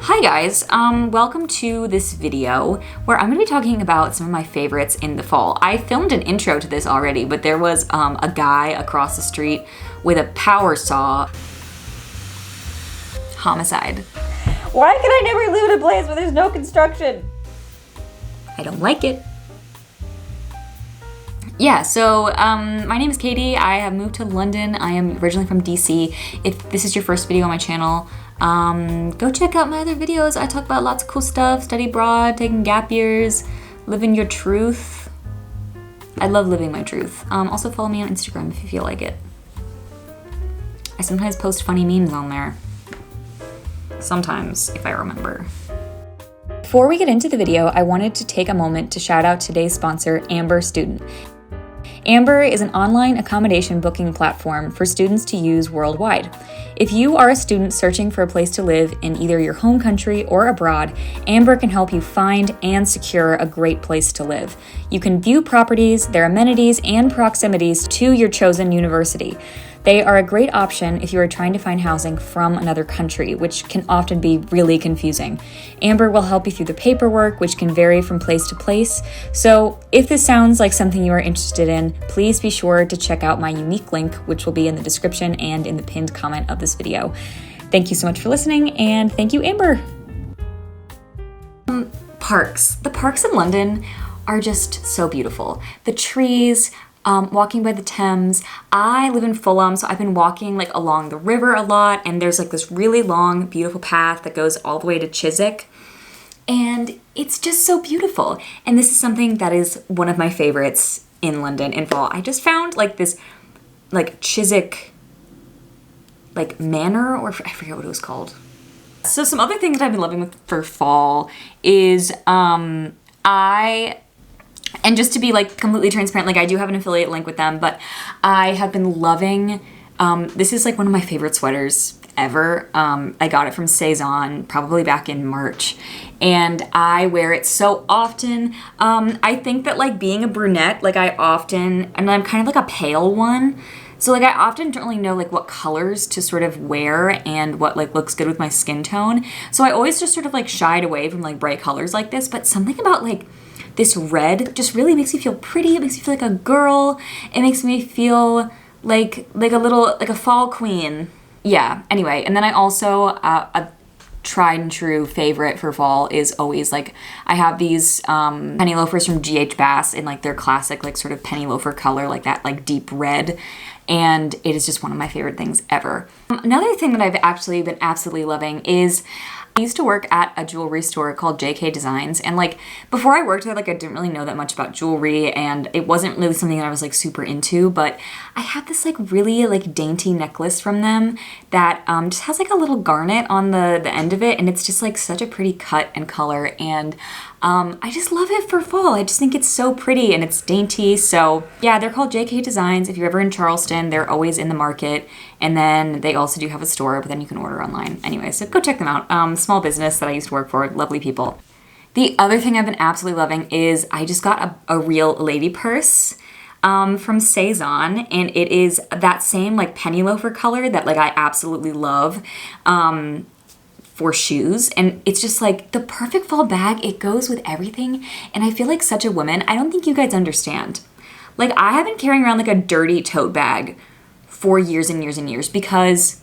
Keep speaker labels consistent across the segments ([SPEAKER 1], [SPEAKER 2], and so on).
[SPEAKER 1] Hi guys, welcome to this video where I'm going to be talking about some of my favorites in the fall. I filmed an intro to this already, but there was a guy across the street with a power saw. Homicide.
[SPEAKER 2] Why can I never live in a place where there's no construction?
[SPEAKER 1] I don't like it. Yeah, so my name is Katie. I have moved to London. I am originally from DC. If this is your first video on my channel, go check out my other videos. I talk about lots of cool stuff, study abroad, taking gap years, living your truth. I love living my truth. Also follow me on Instagram if you feel like it. I sometimes post funny memes on there. Sometimes, if I remember. Before we get into the video, I wanted to take a moment to shout out today's sponsor, Amber Student. Amber is an online accommodation booking platform for students to use worldwide. If you are a student searching for a place to live in either your home country or abroad, Amber can help you find and secure a great place to live. You can view properties, their amenities, and proximities to your chosen university. They are a great option if you are trying to find housing from another country, which can often be really confusing. Amber will help you through the paperwork, which can vary from place to place. So if this sounds like something you are interested in, please be sure to check out my unique link, which will be in the description and in the pinned comment of this video. Thank you so much for listening, and thank you, Amber. Parks. The parks in London are just so beautiful. The trees, walking by the Thames. I live in Fulham, so I've been walking like along the river a lot, and there's like this really long, beautiful path that goes all the way to Chiswick, and it's just so beautiful. And this is something that is one of my favorites in London in fall. I just found like this, like Chiswick, like manor, or I forget what it was called. So some other things that I've been loving for fall is and just to be like completely transparent, like I do have an affiliate link with them, but I have been loving, this is like one of my favorite sweaters ever. I got it from Saison probably back in March, and I wear it so often. I think that like being a brunette, like and I'm kind of like a pale one. So like I often don't really know like what colors to sort of wear and what like looks good with my skin tone. So I always just sort of like shied away from like bright colors like this, but something about like this red just really makes me feel pretty. It makes me feel like a girl. It makes me feel like a little, like a fall queen. Yeah, anyway. And then I also, a tried and true favorite for fall is always like, I have these penny loafers from GH Bass in like their classic, like sort of penny loafer color, like that like deep red. And it is just one of my favorite things ever. Another thing that I've actually been absolutely loving is I used to work at a jewelry store called JK Designs, and like before I worked there, like I didn't really know that much about jewelry, and it wasn't really something that I was like super into, but I had this like really like dainty necklace from them that just has like a little garnet on the end of it, and it's just like such a pretty cut and color, and I just love it for fall. I just think it's so pretty and it's dainty. So yeah, they're called JK Designs. If you're ever in Charleston, they're always in the market. And then they also do have a store, but then you can order online. Anyway, so go check them out. Small business that I used to work for, lovely people. The other thing I've been absolutely loving is I just got a real lady purse from Saison, and it is that same like penny loafer color that like I absolutely love. For shoes, and it's just like the perfect fall bag. It goes with everything, and I feel like such a woman. I don't think you guys understand. Like I have been carrying around like a dirty tote bag for years and years and years because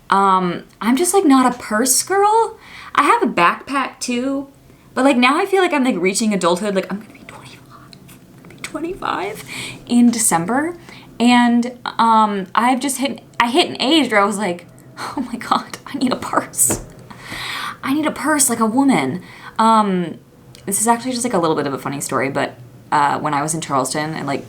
[SPEAKER 1] I'm just like not a purse girl. I have a backpack too, but like now I feel like I'm like reaching adulthood. Like I'm gonna be 25 in December, and I hit an age where I was like, oh my god, I need a purse. I need a purse like a woman. This is actually just like a little bit of a funny story, but when I was in Charleston, and like,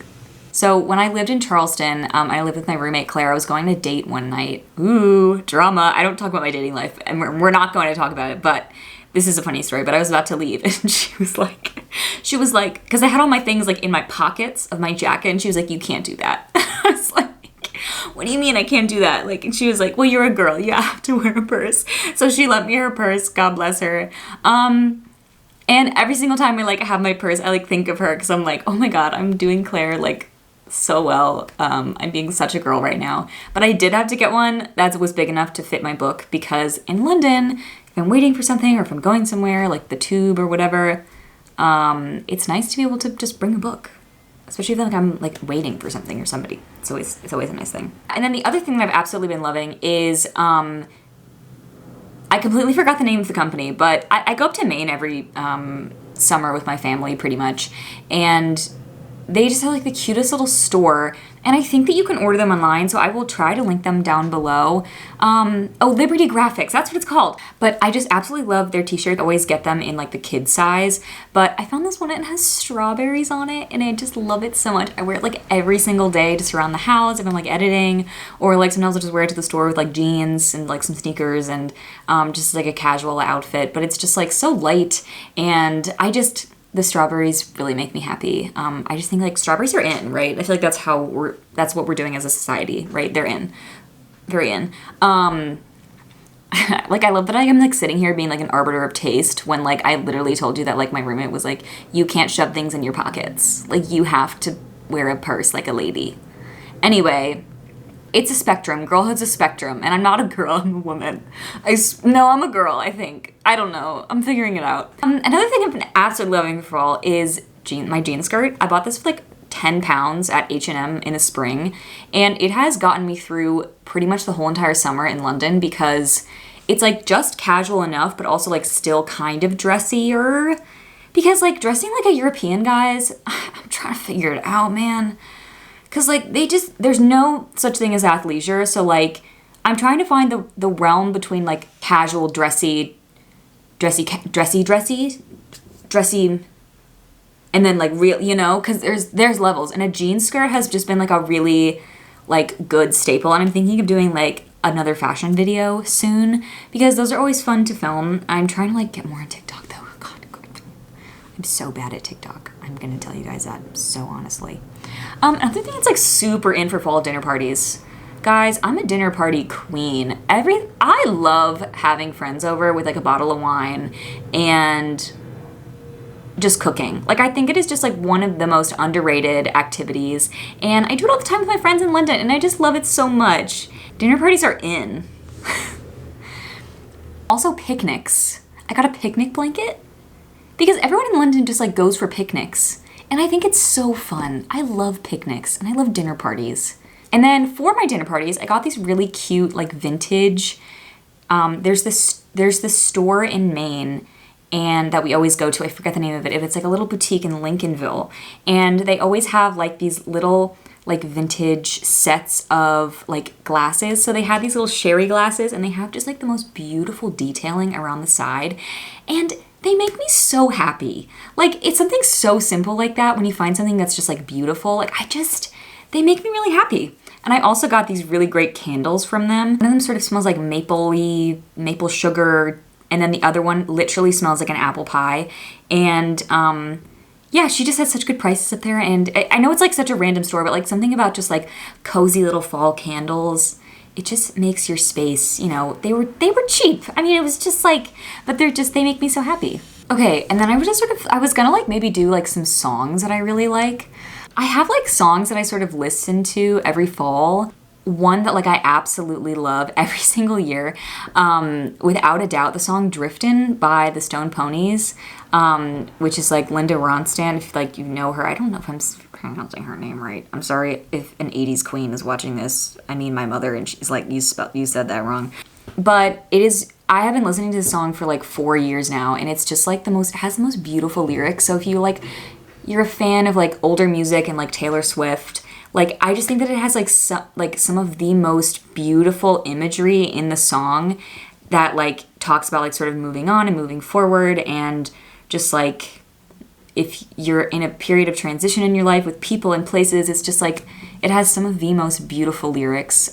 [SPEAKER 1] so when I lived in Charleston, I lived with my roommate Claire. I was going to date one night. Ooh, drama. I don't talk about my dating life, and we're not going to talk about it, but this is a funny story. But I was about to leave, and she was like, because I had all my things like in my pockets of my jacket, and she was like, you can't do that. I was like, what do you mean I can't do that? Like, and she was like, well, you're a girl, you have to wear a purse. So she lent me her purse, God bless her. And every single time I like have my purse, I like think of her because I'm like, oh my god, I'm doing Claire like so well. I'm being such a girl right now. But I did have to get one that was big enough to fit my book because in London, if I'm waiting for something or if I'm going somewhere, like the tube or whatever, it's nice to be able to just bring a book. Especially if like I'm like waiting for something or somebody. It's always a nice thing. And then the other thing that I've absolutely been loving is I completely forgot the name of the company, but I go up to Maine every summer with my family pretty much, and they just have like the cutest little store, and I think that you can order them online, so I will try to link them down below. Liberty Graphics, that's what it's called. But I just absolutely love their t-shirts. I always get them in like the kid size, but I found this one and it has strawberries on it, and I just love it so much. I wear it like every single day just around the house if I'm like editing, or like sometimes I'll just wear it to the store with like jeans and like some sneakers and just like a casual outfit, but it's just like so light, and the strawberries really make me happy. I just think like strawberries are in, right? I feel like that's what we're doing as a society, right? They're in, very in. Like I love that I'm like sitting here being like an arbiter of taste when like I literally told you that like my roommate was like, you can't shove things in your pockets. Like you have to wear a purse like a lady. Anyway, it's a spectrum. Girlhood's a spectrum. And I'm not a girl, I'm a woman. No, I'm a girl, I think. I don't know. I'm figuring it out. Another thing I've been absolutely loving for fall is my jean skirt. I bought this for like 10 pounds at H&M in the spring. And it has gotten me through pretty much the whole entire summer in London because it's like just casual enough, but also like still kind of dressier. Because like dressing like a European, guys, I'm trying to figure it out, man. Because, like, there's no such thing as athleisure, so, like, I'm trying to find the realm between, like, casual, dressy, and then, like, real, you know, because there's levels, and a jean skirt has just been, like, a really, like, good staple, and I'm thinking of doing, like, another fashion video soon, because those are always fun to film. I'm trying to, like, get more on TikTok, though. God, I'm so bad at TikTok. I'm gonna tell you guys that so honestly. Another thing that's like super in for fall dinner parties. Guys, I'm a dinner party queen. I love having friends over with like a bottle of wine and just cooking. Like I think it is just like one of the most underrated activities, and I do it all the time with my friends in London, and I just love it so much. Dinner parties are in. Also picnics. I got a picnic blanket because everyone in London just like goes for picnics. And I think it's so fun. I love picnics and I love dinner parties. And then for my dinner parties, I got these really cute like vintage, there's this store in Maine and that we always go to. I forget the name of it. It's like a little boutique in Lincolnville. And they always have like these little like vintage sets of like glasses. So they have these little sherry glasses and they have just like the most beautiful detailing around the side. And they make me so happy. Like, it's something so simple like that when you find something that's just like beautiful. Like, they make me really happy. And I also got these really great candles from them. One of them sort of smells like maple sugar, and then the other one literally smells like an apple pie. And yeah, she just has such good prices up there. And I know it's like such a random store, but like something about just like cozy little fall candles, it just makes your space, you know, they were cheap. I mean, it was just like, but they make me so happy. Okay, and then I was gonna like maybe do like some songs that I really like. I have like songs that I sort of listen to every fall. One that like I absolutely love every single year, without a doubt, the song Driftin' by the Stone Ponies, which is like Linda Ronstadt, if like you know her. I don't know if I'm pronouncing her name right. I'm sorry if an 80s queen is watching this. I mean my mother, and she's like, you said that wrong. But I have been listening to this song for like 4 years now, and it's just like it has the most beautiful lyrics. So if you're a fan of like older music and like Taylor Swift, like I just think that it has like some of the most beautiful imagery in the song that like talks about like sort of moving on and moving forward, and just like if you're in a period of transition in your life with people and places, it's just like it has some of the most beautiful lyrics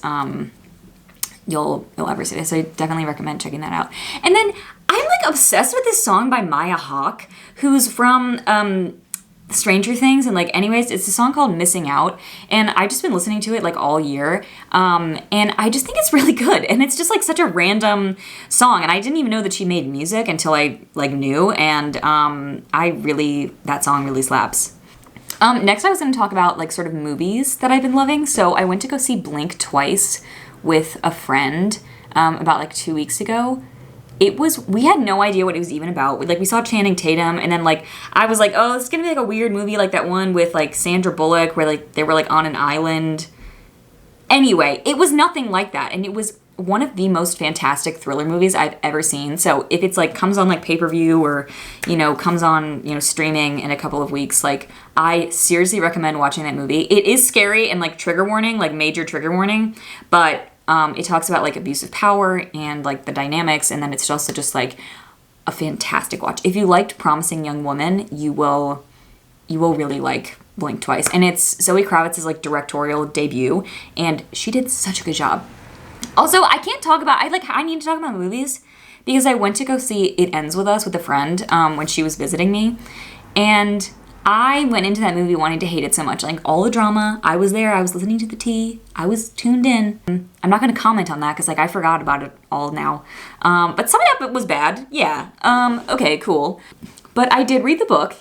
[SPEAKER 1] you'll ever see. So I definitely recommend checking that out. And then I'm like obsessed with this song by Maya Hawke, who's from Stranger Things, and like anyways, it's a song called Missing Out, and I've just been listening to it like all year, and I just think it's really good, and it's just like such a random song, and I didn't even know that she made music until I like knew, and that song really slaps. Next I was going to talk about like sort of movies that I've been loving. So I went to go see Blink twice with a friend about like 2 weeks ago. we had no idea what it was even about. Like, we saw Channing Tatum, and then, like, I was like, oh, this is gonna be, like, a weird movie like that one with, like, Sandra Bullock where, like, they were, like, on an island. Anyway, it was nothing like that, and it was one of the most fantastic thriller movies I've ever seen. So if it's, like, comes on, like, pay-per-view or, you know, comes on, you know, streaming in a couple of weeks, like, I seriously recommend watching that movie. It is scary and, like, trigger warning, like, major trigger warning, but it talks about, like, abuse of power and, like, the dynamics, and then it's also just, like, a fantastic watch. If you liked Promising Young Woman, you will really like Blink Twice. And it's Zoe Kravitz's, like, directorial debut, and she did such a good job. Also, I need to talk about movies because I went to go see It Ends With Us with a friend when she was visiting me, and I went into that movie wanting to hate it so much. Like, all the drama, I was there, I was listening to the tea, I was tuned in. I'm not going to comment on that because, like, I forgot about it all now. But some of it was bad. Yeah. Okay, cool. But I did read the book,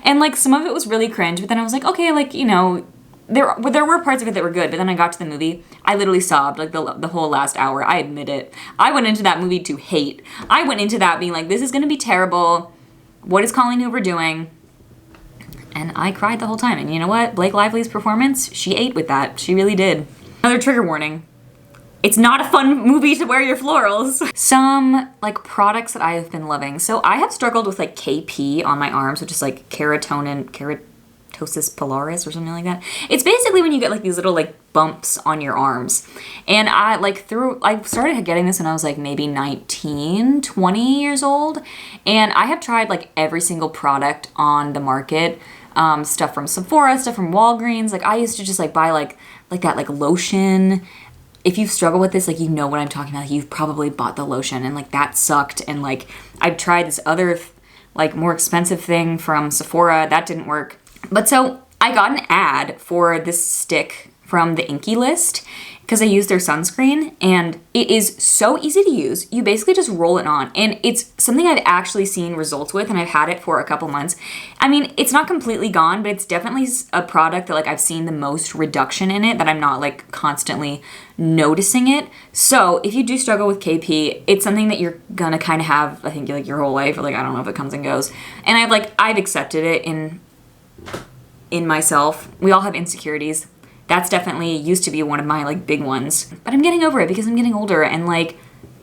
[SPEAKER 1] and, like, some of it was really cringe, but then I was like, okay, like, you know, there were parts of it that were good, but then I got to the movie, I literally sobbed, like, the whole last hour. I admit it. I went into that movie to hate. I went into that being like, this is going to be terrible. What is Colleen Hoover doing? And I cried the whole time. And you know what? Blake Lively's performance, she ate with that. She really did. Another trigger warning. It's not a fun movie to wear your florals. Some, like, products that I have been loving. So I have struggled with, like, KP on my arms, which is, like, keratosis pilaris or something like that. It's basically when you get, like, these little, like, bumps on your arms. And I started getting this when I was, like, maybe 19, 20 years old. And I have tried, like, every single product on the market. Stuff from Sephora, stuff from Walgreens. Like, I used to just, like, buy, like that, like, lotion. If you struggle with this, like, you know what I'm talking about. You've probably bought the lotion, and, like, that sucked. And, like, I've tried this other, like, more expensive thing from Sephora. That didn't work. But so I got an ad for this stick from the Inky List because I used their sunscreen, and it is so easy to use. You basically just roll it on, and it's something I've actually seen results with, and I've had it for a couple months. I mean, it's not completely gone, but it's definitely a product that, like, I've seen the most reduction in it, that I'm not, like, constantly noticing it. So if you do struggle with KP, it's something that you're gonna kind of have, I think, like, your whole life. Like, I don't know if it comes and goes. And I've accepted it in myself. We all have insecurities. That's definitely used to be one of my, like, big ones. But I'm getting over it because I'm getting older, and, like,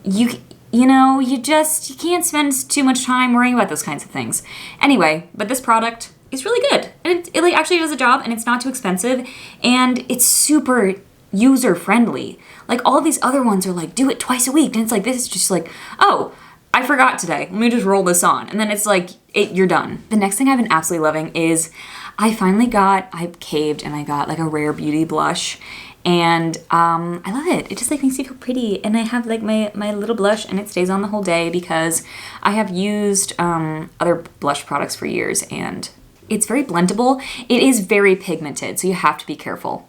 [SPEAKER 1] you can't spend too much time worrying about those kinds of things. Anyway, but this product is really good. And it like, actually does a job, and it's not too expensive, and it's super user-friendly. Like, all of these other ones are like, do it twice a week, and it's like, this is just like, oh, I forgot today. Let me just roll this on. And then it's like, you're done. The next thing I've been absolutely loving is I caved and I got, like, a Rare Beauty blush, and I love it. It just, like, makes me feel pretty, and I have, like, my little blush, and it stays on the whole day because I have used other blush products for years, and it's very blendable. It is very pigmented, so you have to be careful.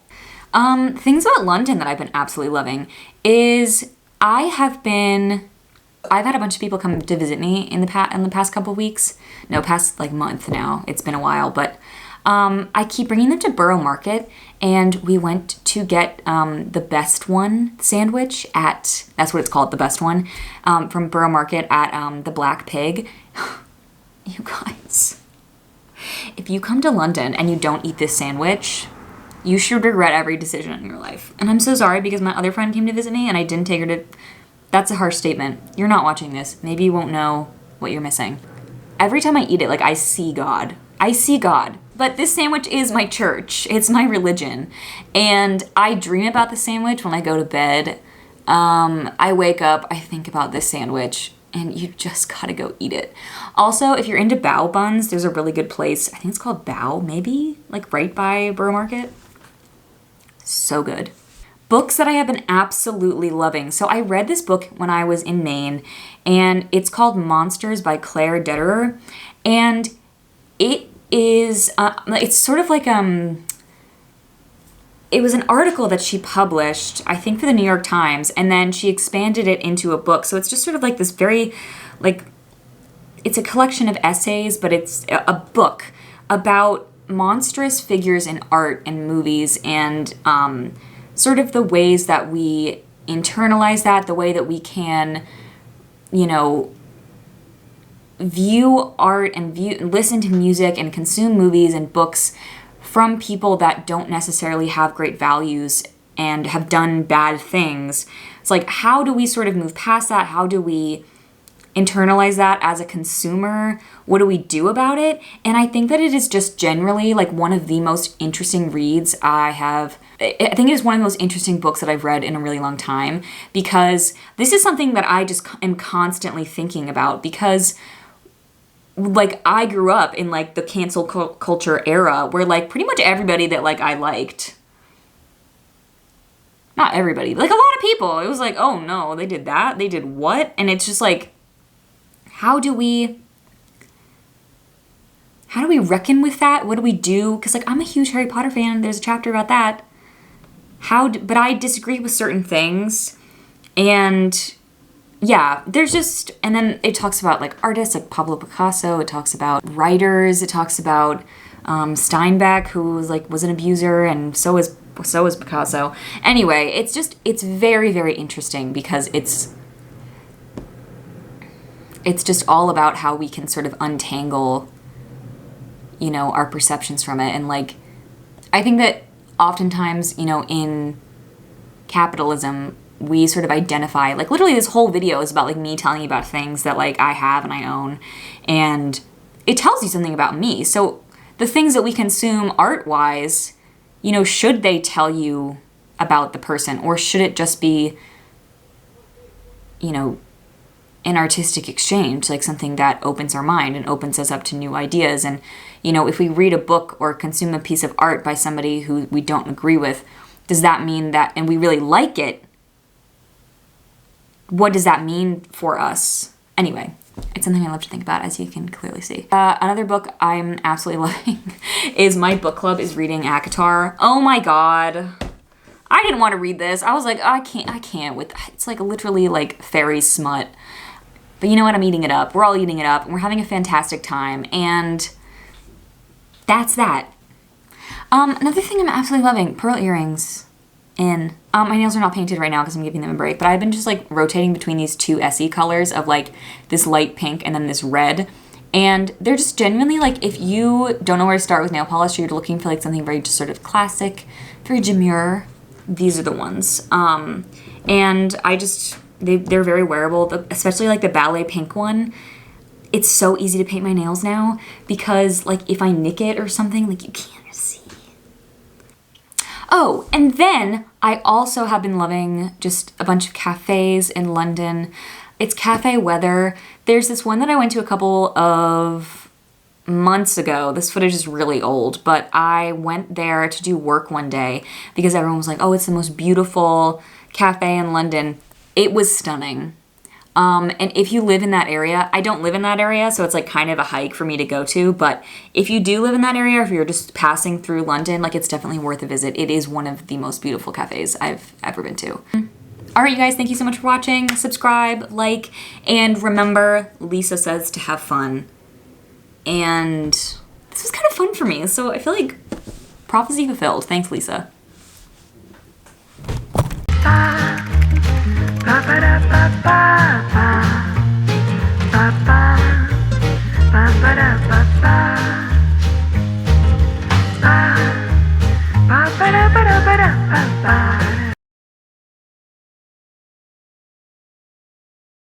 [SPEAKER 1] Things about London that I've been absolutely loving is I've had a bunch of people come to visit me in the past couple weeks. No, past, like, month now. It's been a while, but I keep bringing them to Borough Market, and we went to get the Best One sandwich that's what it's called, the Best One, from Borough Market at the Black Pig. You guys, if you come to London and you don't eat this sandwich, you should regret every decision in your life. And I'm so sorry because my other friend came to visit me and I didn't take her to... That's a harsh statement. You're not watching this. Maybe you won't know what you're missing. Every time I eat it, like, I see God. I see God. But this sandwich is my church. It's my religion. And I dream about the sandwich when I go to bed. I wake up, I think about this sandwich, and you just gotta go eat it. Also, if you're into bao buns, there's a really good place. I think it's called Bao, maybe? Like, right by Borough Market. So good. Books that I have been absolutely loving. So I read this book when I was in Maine, and it's called Monsters by Claire Dederer. And it is, it's sort of like, it was an article that she published, I think for the New York Times, and then she expanded it into a book. So it's just sort of like this very, like, it's a collection of essays, but it's a book about monstrous figures in art and movies, and sort of the ways that we internalize that, the way that we can you know, view art and listen to music and consume movies and books from people that don't necessarily have great values and have done bad things. It's like, how do we sort of move past that? How do we internalize that as a consumer? What do we do about it? And I think that it is just generally like one of the most interesting reads I think it is one of the most interesting books that I've read in a really long time, because this is something that I just am constantly thinking about, because like I grew up in like the cancel culture era where like pretty much everybody that like I liked, not everybody, like a lot of people, it was like, oh no, they did that, they did what? And it's just like, how do we reckon with that? What do we do? Because like I'm a huge Harry Potter fan, there's a chapter about that. But I disagree with certain things, and yeah, there's just, and then it talks about like artists like Pablo Picasso, it talks about writers, it talks about Steinbeck, who was an abuser, and so is Picasso. Anyway, it's very, very interesting, because it's just all about how we can sort of untangle, you know, our perceptions from it. And like, I think that oftentimes, you know, in capitalism, we sort of identify, like literally this whole video is about like me telling you about things that like I have and I own, and it tells you something about me. So the things that we consume art-wise, you know, should they tell you about the person, or should it just be, you know, an artistic exchange, like something that opens our mind and opens us up to new ideas? And, you know, if we read a book or consume a piece of art by somebody who we don't agree with, does that mean that, and we really like it, what does that mean for us? Anyway, it's something I love to think about, as you can clearly see. Another book I'm absolutely loving is my book club is reading ACOTAR. Oh my god. I didn't want to read this. I was like, I can't with, it's like literally like fairy smut. But you know what? I'm eating it up. We're all eating it up, and we're having a fantastic time, and that's that. Another thing I'm absolutely loving, pearl earrings. My nails are not painted right now because I'm giving them a break, but I've been just like rotating between these two SE colors of like this light pink and then this red. And they're just genuinely like, if you don't know where to start with nail polish, or you're looking for like something very just sort of classic, very demure, these are the ones. And they're very wearable, especially like the ballet pink one. It's so easy to paint my nails now, because like if I nick it or something, like you can't see. Oh, and then I also have been loving just a bunch of cafes in London. It's cafe weather. There's this one that I went to a couple of months ago. This footage is really old, but I went there to do work one day because everyone was like, oh, it's the most beautiful cafe in London. It was stunning. And if you live in that area, I don't live in that area, so it's like kind of a hike for me to go to, but if you do live in that area, or if you're just passing through London, like it's definitely worth a visit. It is one of the most beautiful cafes I've ever been to. All right, you guys, thank you so much for watching. Subscribe, like, and remember, Lisa says to have fun. And this was kind of fun for me, so I feel like prophecy fulfilled. Thanks, Lisa.
[SPEAKER 3] Ba ba da ba ba ba.